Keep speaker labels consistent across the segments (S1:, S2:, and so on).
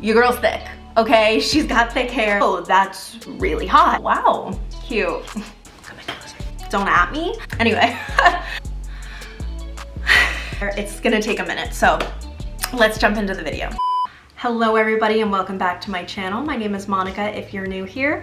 S1: Your girl's thick, okay? She's got thick hair. Oh, that's really hot. Wow, cute. Don't at me. Anyway, it's gonna take a minute, so let's jump into the video. Hello everybody and welcome back to my channel. My name is Monica if you're new here.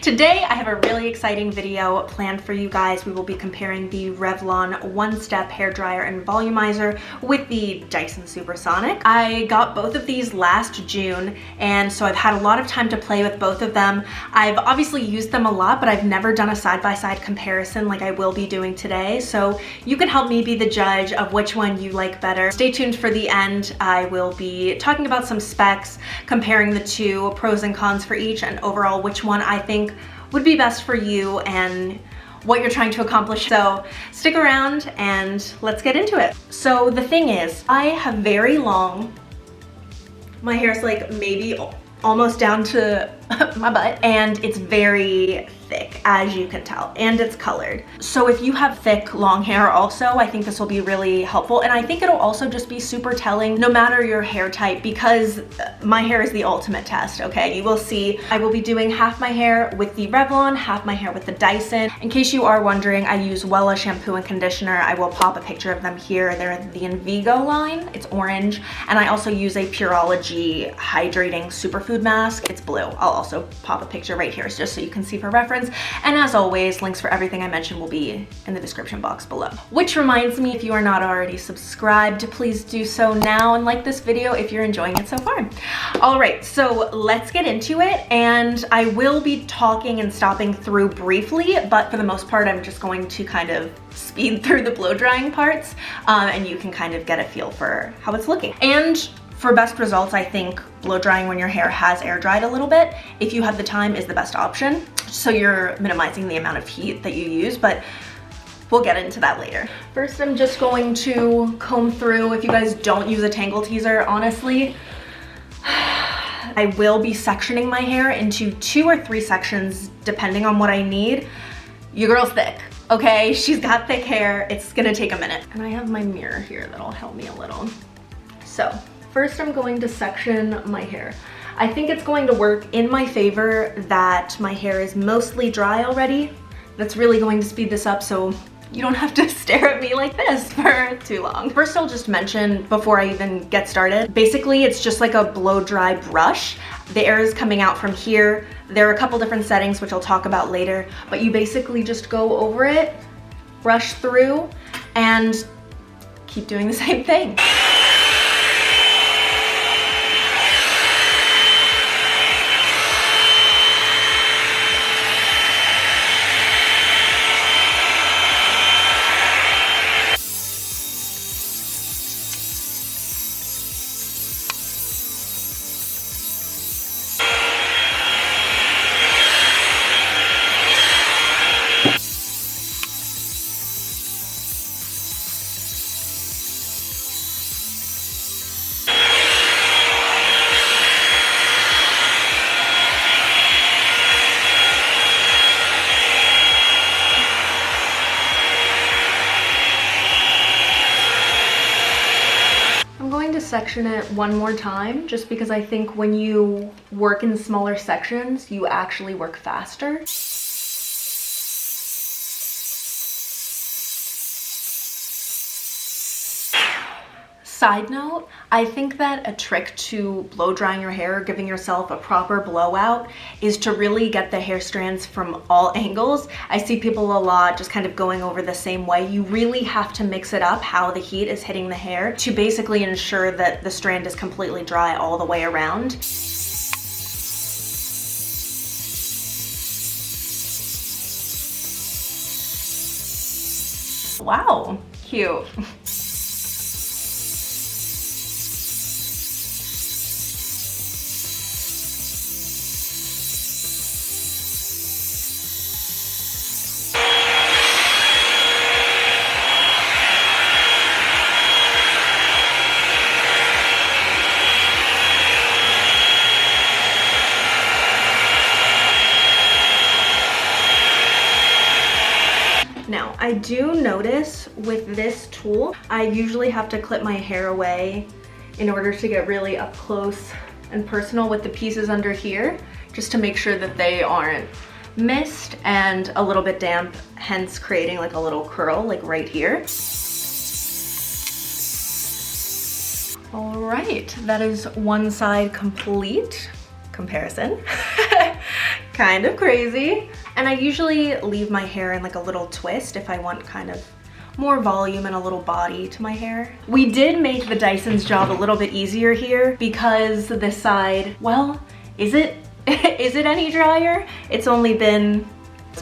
S1: Today I have a really exciting video planned for you guys. We will be comparing the Revlon one-step hair dryer and volumizer with the Dyson Supersonic. I got both of these last June, and so I've had a lot of time to play with both of them. I've obviously used them a lot, but I've never done a side-by-side comparison like I will be doing today. So you can help me be the judge of which one you like better. Stay tuned for the end. I will be talking about some specs, comparing the two, pros and cons for each, and overall which one I think would be best for you and what you're trying to accomplish. So stick around and let's get into it. So the thing is, I have very long, my hair is like maybe almost down to my butt, and it's very thick, as you can tell, and it's colored. So if you have thick, long hair also, I think this will be really helpful, and I think it'll also just be super telling no matter your hair type, because my hair is the ultimate test, okay? You will see I will be doing half my hair with the Revlon, half my hair with the Dyson. In case you are wondering, I use Wella shampoo and conditioner. I will pop a picture of them here. They're the Envigo line, it's orange, and I also use a Pureology hydrating superfood mask. It's blue. I'll also pop a picture right here just so you can see for reference. And as always, links for everything I mentioned will be in the description box below. Which reminds me, if you are not already subscribed, please do so now and like this video if you're enjoying it so far. All right, so let's get into it. And I will be talking and stopping through briefly, but for the most part, I'm just going to kind of speed through the blow drying parts, and you can kind of get a feel for how it's looking. And for best results, I think blow drying when your hair has air dried a little bit, if you have the time, is the best option. So you're minimizing the amount of heat that you use, but we'll get into that later. First, I'm just going to comb through. If you guys don't use a Tangle Teezer, honestly, I will be sectioning my hair into 2 or 3 sections depending on what I need. Your girl's thick, okay? She's got thick hair. It's gonna take a minute. And I have my mirror here that'll help me a little. So, first, I'm going to section my hair. I think it's going to work in my favor that my hair is mostly dry already. That's really going to speed this up so you don't have to stare at me like this for too long. First, I'll just mention before I even get started, basically it's just like a blow dry brush. The air is coming out from here. There are a couple different settings which I'll talk about later, but you basically just go over it, brush through, and keep doing the same thing. Section it one more time just because I think when you work in smaller sections, you actually work faster. Side note, I think that a trick to blow drying your hair, or giving yourself a proper blowout, is to really get the hair strands from all angles. I see people a lot just kind of going over the same way. You really have to mix it up how the heat is hitting the hair to basically ensure that the strand is completely dry all the way around. Wow, cute. Now, I do notice with this tool, I usually have to clip my hair away in order to get really up close and personal with the pieces under here, just to make sure that they aren't mist and a little bit damp, hence creating like a little curl like right here. All right, that is one side complete. Comparison. Kind of crazy. And I usually leave my hair in like a little twist if I want kind of more volume and a little body to my hair. We did make the Dyson's job a little bit easier here because this side, well, is it any drier? It's only been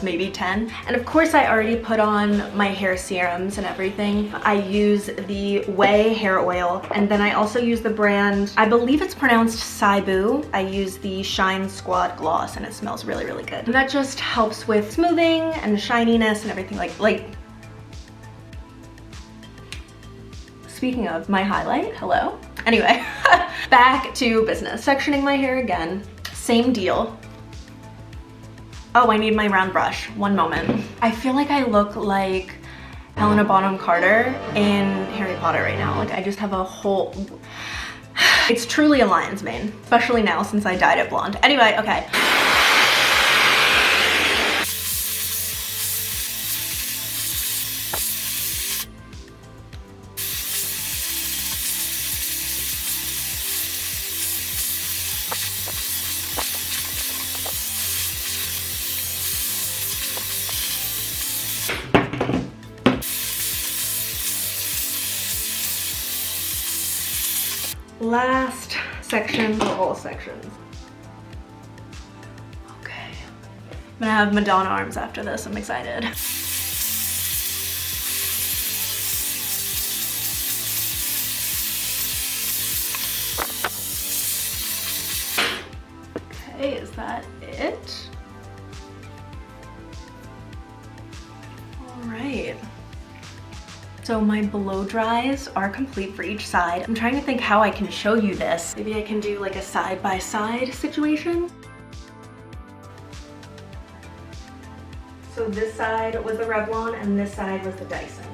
S1: maybe 10. And of course I already put on my hair serums and everything. I use the Way hair oil, and then I also use the brand, I believe it's pronounced Saibu. I use the Shine Squad gloss and it smells really, really good. And that just helps with smoothing and shininess and everything like speaking of my highlight, hello. Anyway, back to business. Sectioning my hair again, same deal. Oh, I need my round brush. One moment. I feel like I look like Helena Bonham Carter in Harry Potter right now. Like I just have a whole... It's truly a lion's mane, especially now since I dyed it blonde. Anyway, okay. Last section, or all sections. Okay. I'm gonna have Madonna arms after this, I'm excited. Okay, is that it? All right. So my blow dries are complete for each side. I'm trying to think how I can show you this. Maybe I can do like a side-by-side situation. So this side was the Revlon and this side was the Dyson.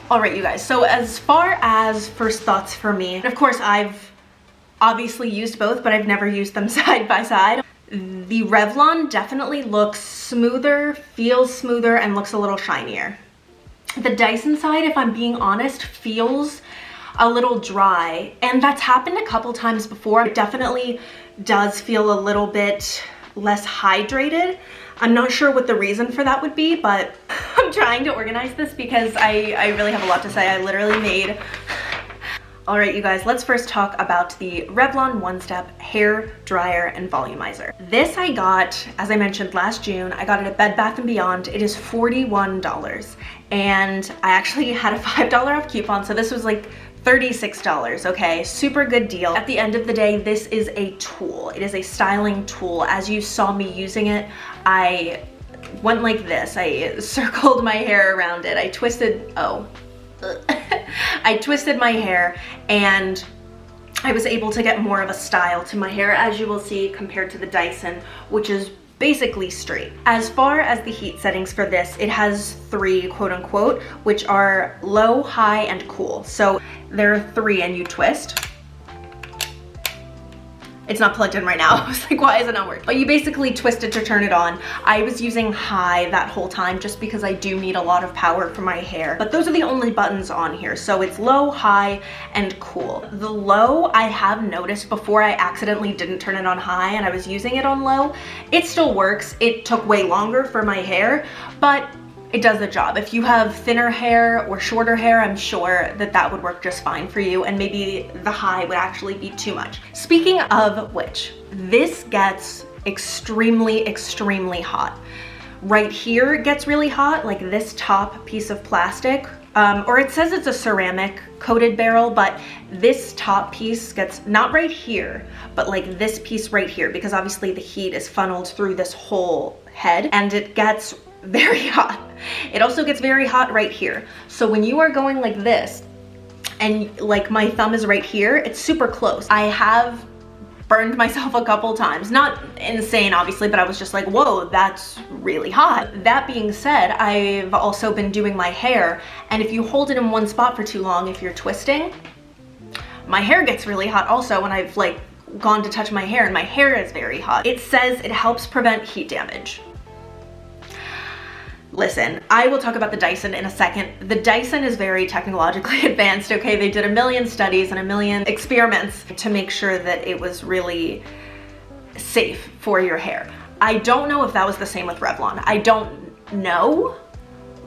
S1: All right, you guys, so as far as first thoughts for me, and of course I've obviously used both, but I've never used them side by side. The Revlon definitely looks smoother, feels smoother, and looks a little shinier. The Dyson side, if I'm being honest, feels a little dry, and that's happened a couple times before. It definitely does feel a little bit less hydrated. I'm not sure what the reason for that would be, but I'm trying to organize this because I really have a lot to say. I literally made... All right, you guys, let's first talk about the Revlon One Step Hair Dryer and Volumizer. This I got, as I mentioned, last June. I got it at Bed Bath & Beyond. It is $41, and I actually had a $5 off coupon, so this was like $36, okay? Super good deal. At the end of the day, this is a tool. It is a styling tool. As you saw me using it, I went like this. I circled my hair around it. I twisted, I twisted my hair and I was able to get more of a style to my hair, as you will see, compared to the Dyson, which is basically straight. As far as the heat settings for this, it has 3, quote unquote, which are low, high, and cool. So there are 3 and you twist. It's not plugged in right now. I was like, why is it not working? But you basically twist it to turn it on. I was using high that whole time just because I do need a lot of power for my hair. But those are the only buttons on here. So it's low, high, and cool. The low, I have noticed before I accidentally didn't turn it on high and I was using it on low. It still works. It took way longer for my hair, but it does the job. If you have thinner hair or shorter hair, I'm sure that that would work just fine for you, and maybe the high would actually be too much. Speaking of which, this gets extremely, extremely hot. Right here it gets really hot, like this top piece of plastic, or it says it's a ceramic coated barrel, but this top piece gets, not right here, but like this piece right here, because obviously the heat is funneled through this whole head, and it gets very hot. It also gets very hot right here. So when you are going like this, and like my thumb is right here, it's super close. I have burned myself a couple times. Not insane, obviously, but I was just like, whoa, that's really hot. That being said, I've also been doing my hair, and if you hold it in one spot for too long, if you're twisting, My hair gets really hot also when I've like gone to touch my hair and my hair is very hot. It says it helps prevent heat damage. Listen, I will talk about the Dyson in a second. The Dyson is very technologically advanced, okay? They did a million studies and a million experiments to make sure that it was really safe for your hair. I don't know if that was the same with Revlon. I don't know,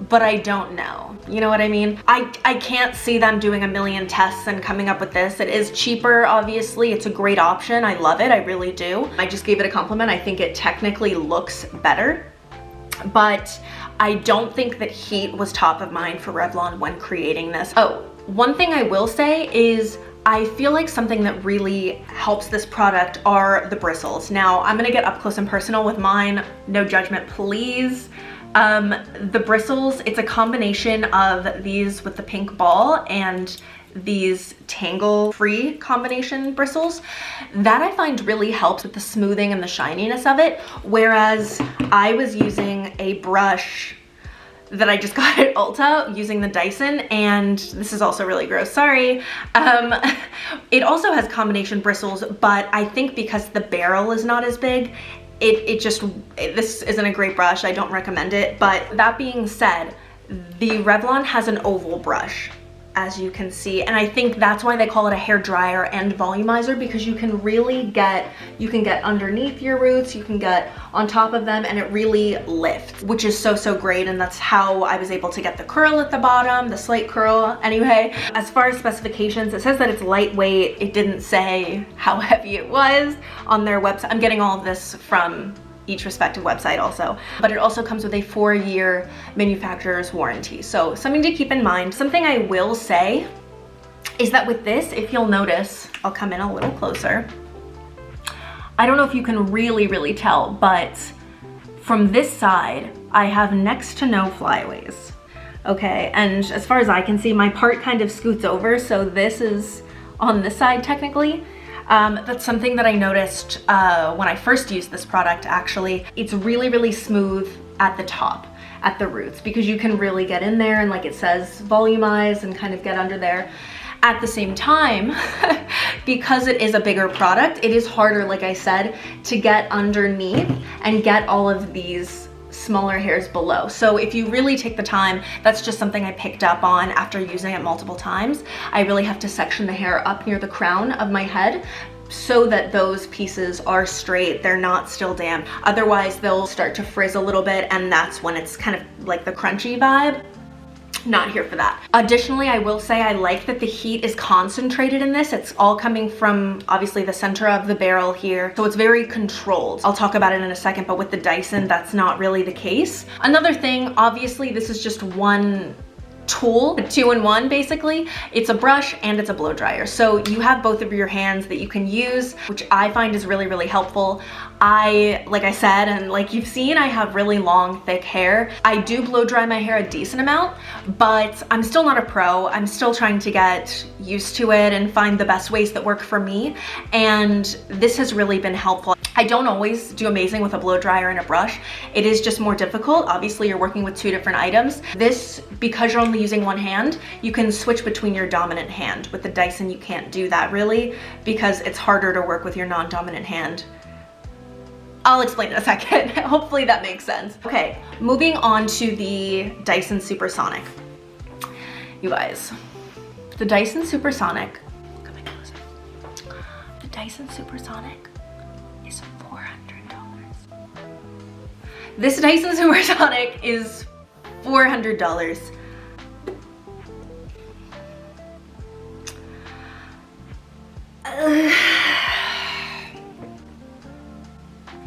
S1: but I don't know. You know what I mean? I can't see them doing a million tests and coming up with this. It is cheaper, obviously. It's a great option. I love it, I really do. I just gave it a compliment. I think it technically looks better, but I don't think that heat was top of mind for Revlon when creating this. Oh, one thing I will say is I feel like something that really helps this product are the bristles. Now, I'm gonna get up close and personal with mine. No judgment, please. The bristles, it's a combination of these with the pink ball and these tangle-free combination bristles that I find really helps with the smoothing and the shininess of it, whereas I was using a brush that I just got at Ulta using the Dyson, and this is also really gross, sorry. It also has combination bristles, but I think because the barrel is not as big, this isn't a great brush, I don't recommend it. But that being said, the Revlon has an oval brush, as you can see, and I think that's why they call it a hair dryer and volumizer, because you can really get underneath your roots, you can get on top of them, and it really lifts, which is so great. And that's how I was able to get the curl at the bottom, the slight curl. Anyway, as far as specifications, it says that it's lightweight. It didn't say how heavy it was on their website. I'm getting all of this from each respective website also, but it also comes with a 4-year manufacturer's warranty, so something to keep in mind. Something I will say is that with this, if you'll notice, I'll come in a little closer. I don't know if you can really tell, but from this side, I have next to no flyaways, okay? And as far as I can see, my part kind of scoots over, so this is on this side technically. That's something that I noticed when I first used this product, actually. It's really smooth at the top, at the roots, because you can really get in there and, like it says, volumize and kind of get under there. At the same time, because it is a bigger product, it is harder, like I said, to get underneath and get all of these smaller hairs below. So if you really take the time, that's just something I picked up on after using it multiple times. I really have to section the hair up near the crown of my head so that those pieces are straight, they're not still damp. Otherwise they'll start to frizz a little bit, and that's when it's kind of like the crunchy vibe. Not here for that. Additionally, I will say I like that the heat is concentrated in this. It's all coming from obviously the center of the barrel here, so it's very controlled. I'll talk about it in a second, but with the Dyson, that's not really the case. Another thing, obviously this is just one tool, a 2-in-1 basically. It's a brush and it's a blow dryer, so you have both of your hands that you can use, which I find is really helpful. Like I said, and like you've seen, I have really long, thick hair. I do blow dry my hair a decent amount, but I'm still not a pro. I'm still trying to get used to it and find the best ways that work for me, and this has really been helpful. I don't always do amazing with a blow dryer and a brush. It is just more difficult. Obviously, you're working with 2 different items. This, because you're only using one hand, you can switch between your dominant hand. With the Dyson, you can't do that really, because it's harder to work with your non-dominant hand. I'll explain in a second. Hopefully that makes sense. Okay, moving on to the Dyson Supersonic. You guys, the Dyson Supersonic, coming closer. The Dyson Supersonic is $400. This Dyson Supersonic is $400.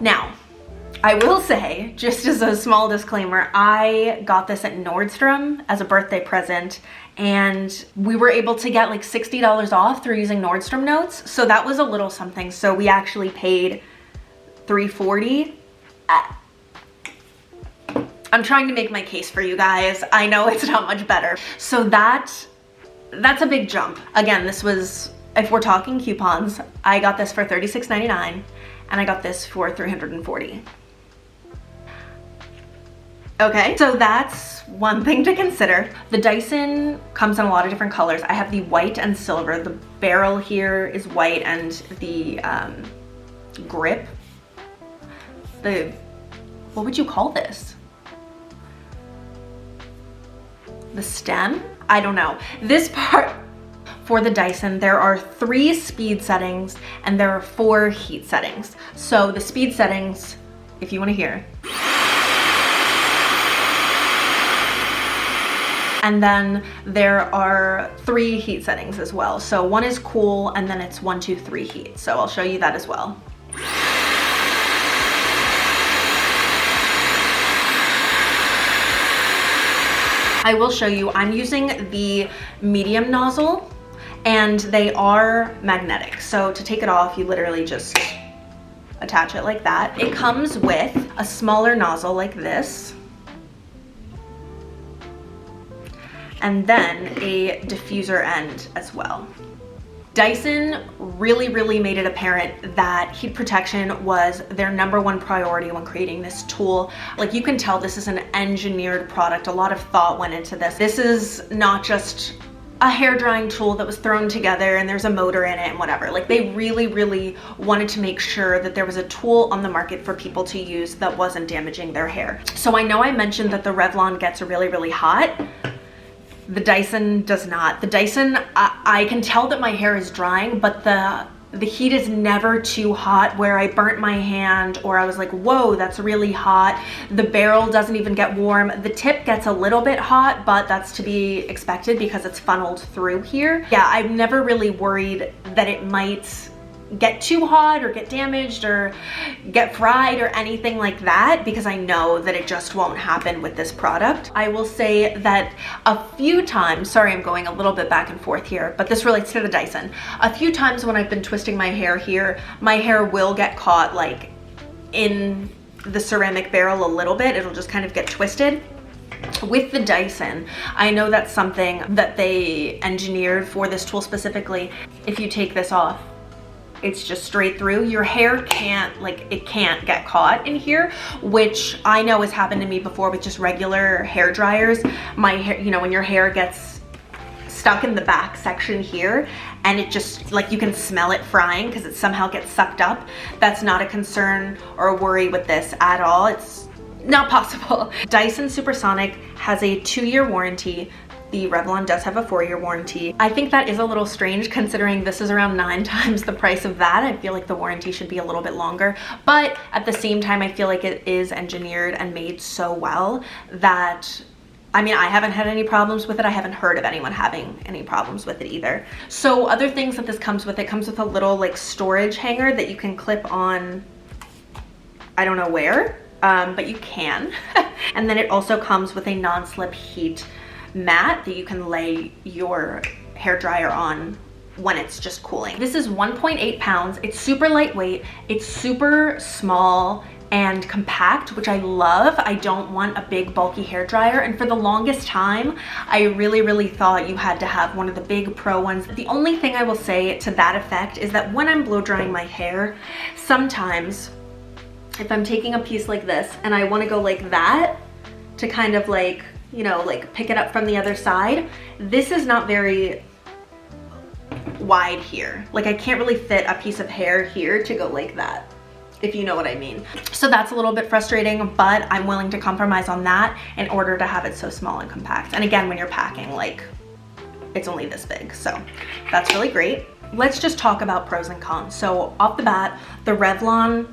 S1: Now, I will say, just as a small disclaimer, I got this at Nordstrom as a birthday present, and we were able to get like $60 off through using Nordstrom notes, so that was a little something. So we actually paid $340. I'm trying to make my case for you guys. I know it's not much better. So that's a big jump. Again, this was, if we're talking coupons, I got this for $36.99 and I got this for $340. Okay, so that's one thing to consider. The Dyson comes in a lot of different colors. I have the white and silver. The barrel here is white, and the grip, what would you call this? The stem? I don't know. This part, for the Dyson, there are 3 speed settings and there are 4 heat settings. So the speed settings, if you want to hear. And then there are 3 heat settings as well. So one is cool, and then it's 1, 2, 3 heat. So I'll show you that as well. I will show you, I'm using the medium nozzle, and they are magnetic. So to take it off, you literally just attach it like that. It comes with a smaller nozzle like this, and then a diffuser end as well. Dyson really made it apparent that heat protection was their #1 priority when creating this tool. Like, you can tell this is an engineered product. A lot of thought went into this. This is not just a hair drying tool that was thrown together and there's a motor in it and whatever. Like, they really wanted to make sure that there was a tool on the market for people to use that wasn't damaging their hair. So I know I mentioned that the Revlon gets really hot. The Dyson does not. The Dyson, I can tell that my hair is drying, but the heat is never too hot where I burnt my hand or I was like, whoa, that's really hot. The barrel doesn't even get warm. The tip gets a little bit hot, but that's to be expected because it's funneled through here. Yeah, I've never really worried that it might get too hot or get damaged or get fried or anything like that, because I know that it just won't happen with this product. I will say that a few times, sorry, I'm going a little bit back and forth here, but this relates to the Dyson. A few times when I've been twisting my hair here, my hair will get caught like in the ceramic barrel a little bit. It'll just kind of get twisted. With the Dyson, I know that's something that they engineered for this tool specifically. If you take this off, it's just straight through. Your hair can't, like, it can't get caught in here, which I know has happened to me before with just regular hair dryers. My hair, you know, when your hair gets stuck in the back section here and it just, like, you can smell it frying because it somehow gets sucked up. That's not a concern or a worry with this at all. It's not possible. Dyson Supersonic has a 2-year warranty. The Revlon does have a 4-year warranty. I think that is a little strange considering this is around 9 times the price of that. I feel like the warranty should be a little bit longer, but at the same time, I feel like it is engineered and made so well that, I mean, I haven't had any problems with it. I haven't heard of anyone having any problems with it either. So other things that this comes with, it comes with a little like storage hanger that you can clip on, I don't know where, but you can. And then it also comes with a non-slip heat mat that you can lay your hair dryer on when it's just cooling. This is 1.8 pounds. It's super lightweight. It's super small and compact, which I love. I don't want a big bulky hair dryer, and for the longest time I really thought you had to have one of the big pro ones. The only thing I will say to that effect is that when I'm blow drying my hair, sometimes if I'm taking a piece like this and I want to go like that to kind of like, you know, like pick it up from the other side, this is not very wide here. Like, I can't really fit a piece of hair here to go like that, if you know what I mean. So that's a little bit frustrating, but I'm willing to compromise on that in order to have it so small and compact. And again, when you're packing, like, it's only this big, so that's really great. Let's just talk about pros and cons. So off the bat, the Revlon,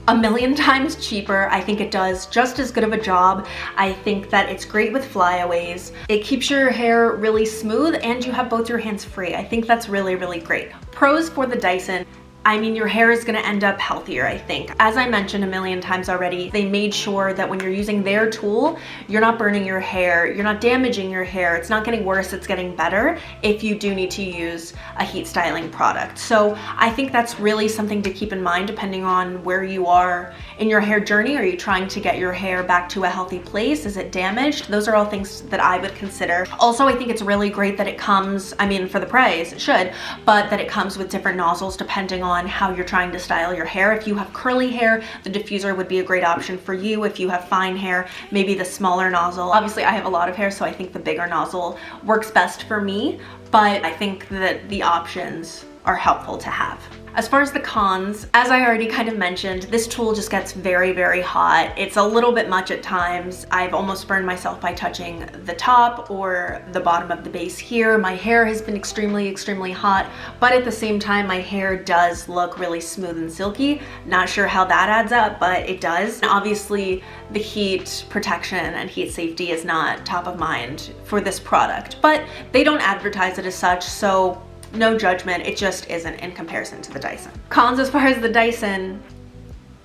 S1: a million times cheaper. I think it does just as good of a job. I think that it's great with flyaways. It keeps your hair really smooth and you have both your hands free. I think that's really great. Pros for the Dyson. I mean, your hair is gonna end up healthier, I think. As I mentioned a million times already, they made sure that when you're using their tool, you're not burning your hair, you're not damaging your hair, it's not getting worse, it's getting better if you do need to use a heat styling product. So I think that's really something to keep in mind depending on where you are in your hair journey. Are you trying to get your hair back to a healthy place? Is it damaged? Those are all things that I would consider. Also, I think it's really great that it comes, I mean, for the price, it should, but that it comes with different nozzles depending on on how you're trying to style your hair. If you have curly hair, the diffuser would be a great option for you. If you have fine hair, maybe the smaller nozzle. Obviously I have a lot of hair, so I think the bigger nozzle works best for me, but I think that the options are helpful to have. As far as the cons, as I already kind of mentioned, this tool just gets very, very hot. It's a little bit much at times. I've almost burned myself by touching the top or the bottom of the base here. My hair has been extremely, extremely hot, but at the same time, my hair does look really smooth and silky. Not sure how that adds up, but it does. And obviously, the heat protection and heat safety is not top of mind for this product, but they don't advertise it as such, so no judgment, it just isn't in comparison to the Dyson. Cons as far as the Dyson,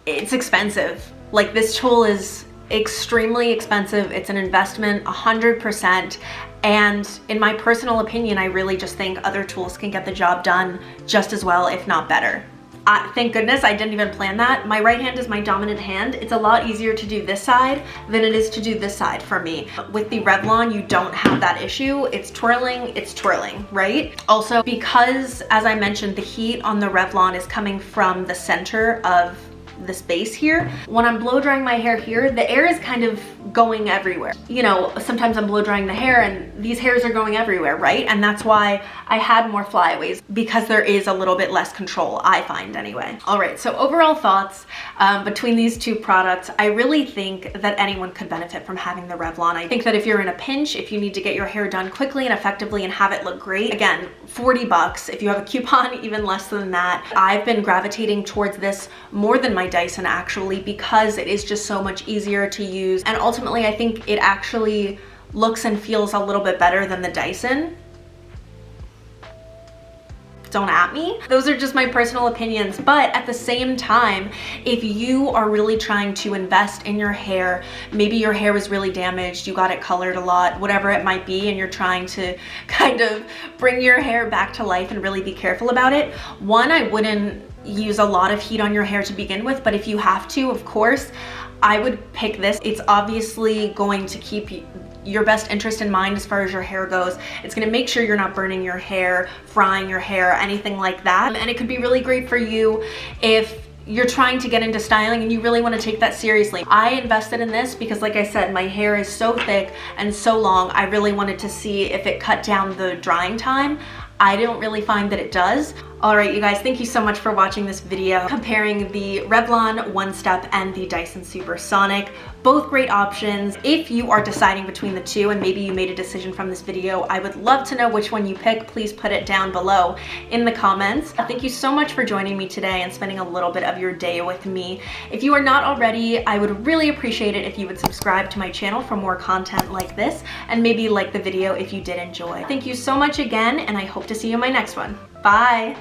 S1: it's expensive. Like, this tool is extremely expensive. It's an investment, 100%. And in my personal opinion, I really just think other tools can get the job done just as well, if not better. Thank goodness I didn't even plan that. My right hand is my dominant hand. It's a lot easier to do this side than it is to do this side for me. With the Revlon, you don't have that issue. It's twirling, right? Also, because, as I mentioned, the heat on the Revlon is coming from the center of this base here. When I'm blow drying my hair here, the air is kind of going everywhere. You know, sometimes I'm blow drying the hair and these hairs are going everywhere, right? And that's why I had more flyaways, because there is a little bit less control, I find anyway. All right, so overall thoughts between these two products, I really think that anyone could benefit from having the Revlon. I think that if you're in a pinch, if you need to get your hair done quickly and effectively and have it look great, again, 40 bucks. If you have a coupon, even less than that. I've been gravitating towards this more than my Dyson actually, because it is just so much easier to use, and ultimately I think it actually looks and feels a little bit better than the Dyson. Don't at me. Those are just my personal opinions, but at the same time, if you are really trying to invest in your hair, maybe your hair was really damaged, you got it colored a lot, whatever it might be, and you're trying to kind of bring your hair back to life and really be careful about it, one, I wouldn't use a lot of heat on your hair to begin with, but if you have to, of course, I would pick this. It's obviously going to keep your best interest in mind as far as your hair goes. It's going to make sure you're not burning your hair, frying your hair, anything like that. And it could be really great for you if you're trying to get into styling and you really want to take that seriously. I invested in this because, like I said, my hair is so thick and so long. I really wanted to see if it cut down the drying time. I don't really find that it does. All right, you guys, thank you so much for watching this video comparing the Revlon One Step and the Dyson Supersonic. Both great options. If you are deciding between the two and maybe you made a decision from this video, I would love to know which one you pick. Please put it down below in the comments. Thank you so much for joining me today and spending a little bit of your day with me. If you are not already, I would really appreciate it if you would subscribe to my channel for more content like this, and maybe like the video if you did enjoy. Thank you so much again, and I hope to see you in my next one. Bye!